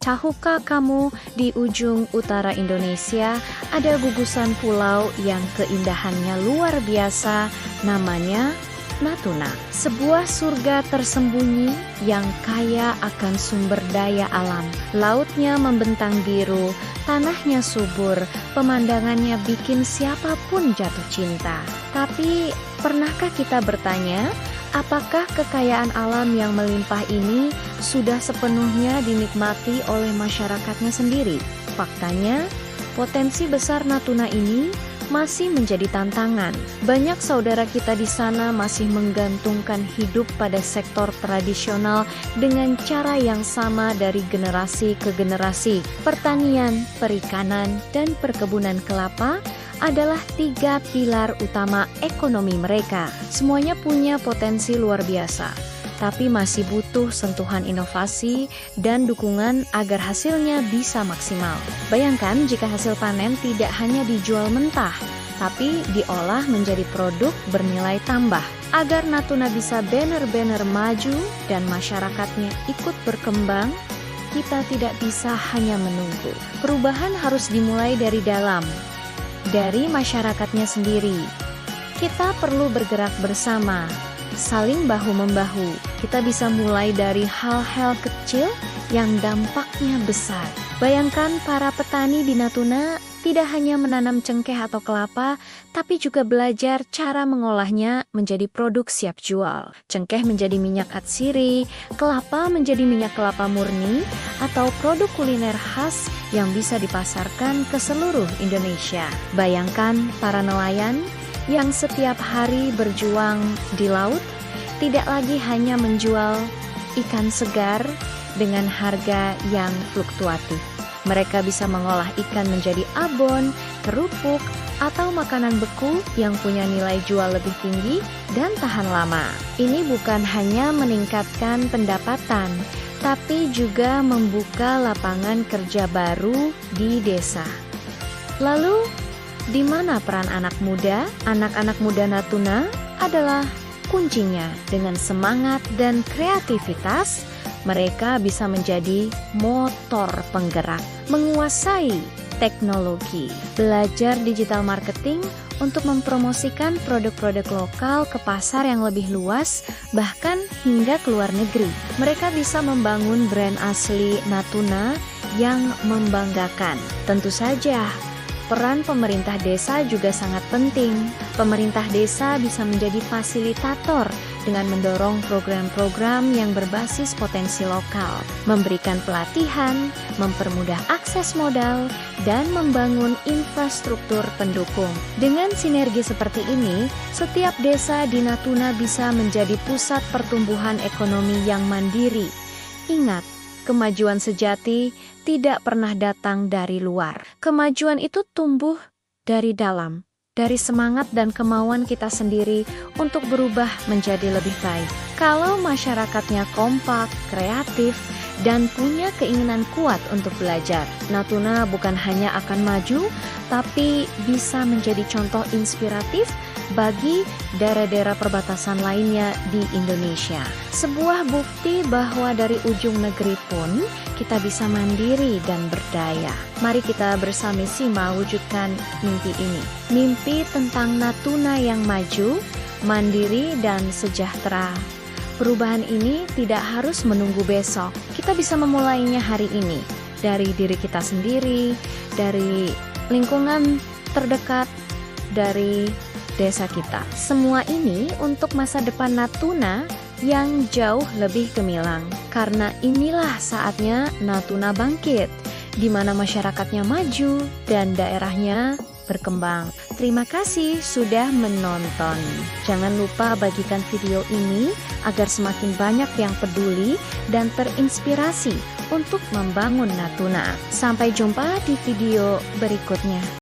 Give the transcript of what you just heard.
Tahukah kamu, di ujung utara Indonesia ada gugusan pulau yang keindahannya luar biasa, namanya Natuna. Sebuah surga tersembunyi yang kaya akan sumber daya alam. Lautnya membentang biru, tanahnya subur, pemandangannya bikin siapapun jatuh cinta. Tapi, pernahkah kita bertanya, apakah kekayaan alam yang melimpah ini sudah sepenuhnya dinikmati oleh masyarakatnya sendiri? Faktanya, potensi besar Natuna ini masih menjadi tantangan. Banyak saudara kita di sana masih menggantungkan hidup pada sektor tradisional dengan cara yang sama dari generasi ke generasi. Pertanian, perikanan, dan perkebunan kelapa adalah 3 pilar utama ekonomi mereka. Semuanya punya potensi luar biasa, tapi masih butuh sentuhan inovasi dan dukungan agar hasilnya bisa maksimal. Bayangkan jika hasil panen tidak hanya dijual mentah, tapi diolah menjadi produk bernilai tambah. Agar Natuna bisa benar-benar maju dan masyarakatnya ikut berkembang, kita tidak bisa hanya menunggu. Perubahan harus dimulai dari dalam, dari masyarakatnya sendiri. Kita perlu bergerak bersama, saling bahu-membahu. Kita bisa mulai dari hal-hal kecil yang dampaknya besar. Bayangkan para petani di Natuna tidak hanya menanam cengkeh atau kelapa, tapi juga belajar cara mengolahnya menjadi produk siap jual. Cengkeh menjadi minyak atsiri, kelapa menjadi minyak kelapa murni, atau produk kuliner khas yang bisa dipasarkan ke seluruh Indonesia. Bayangkan para nelayan yang setiap hari berjuang di laut, tidak lagi hanya menjual ikan segar dengan harga yang fluktuatif. Mereka bisa mengolah ikan menjadi abon, kerupuk, atau makanan beku yang punya nilai jual lebih tinggi dan tahan lama. Ini bukan hanya meningkatkan pendapatan, tapi juga membuka lapangan kerja baru di desa. Lalu, di mana peran anak muda? Anak-anak muda Natuna adalah kuncinya. Dengan semangat dan kreativitas, mereka bisa menjadi motor penggerak, menguasai teknologi, belajar digital marketing untuk mempromosikan produk-produk lokal ke pasar yang lebih luas, bahkan hingga ke luar negeri. Mereka bisa membangun brand asli Natuna yang membanggakan. Tentu saja, peran pemerintah desa juga sangat penting. Pemerintah desa bisa menjadi fasilitator dengan mendorong program-program yang berbasis potensi lokal, memberikan pelatihan, mempermudah akses modal, dan membangun infrastruktur pendukung. Dengan sinergi seperti ini, setiap desa di Natuna bisa menjadi pusat pertumbuhan ekonomi yang mandiri. Ingat, kemajuan sejati tidak pernah datang dari luar. Kemajuan itu tumbuh dari dalam, dari semangat dan kemauan kita sendiri untuk berubah menjadi lebih baik. Kalau masyarakatnya kompak, kreatif, dan punya keinginan kuat untuk belajar, Natuna bukan hanya akan maju, tapi bisa menjadi contoh inspiratif bagi daerah-daerah perbatasan lainnya di Indonesia. Sebuah bukti bahwa dari ujung negeri pun kita bisa mandiri dan berdaya. Mari kita bersama-sama wujudkan mimpi ini. Mimpi tentang Natuna yang maju, mandiri, dan sejahtera. Perubahan ini tidak harus menunggu besok. Kita bisa memulainya hari ini, dari diri kita sendiri, dari lingkungan terdekat, dari desa kita. Semua ini untuk masa depan Natuna yang jauh lebih gemilang. Karena inilah saatnya Natuna bangkit, di mana masyarakatnya maju dan daerahnya berkembang. Terima kasih sudah menonton. Jangan lupa bagikan video ini agar semakin banyak yang peduli dan terinspirasi untuk membangun Natuna. Sampai jumpa di video berikutnya.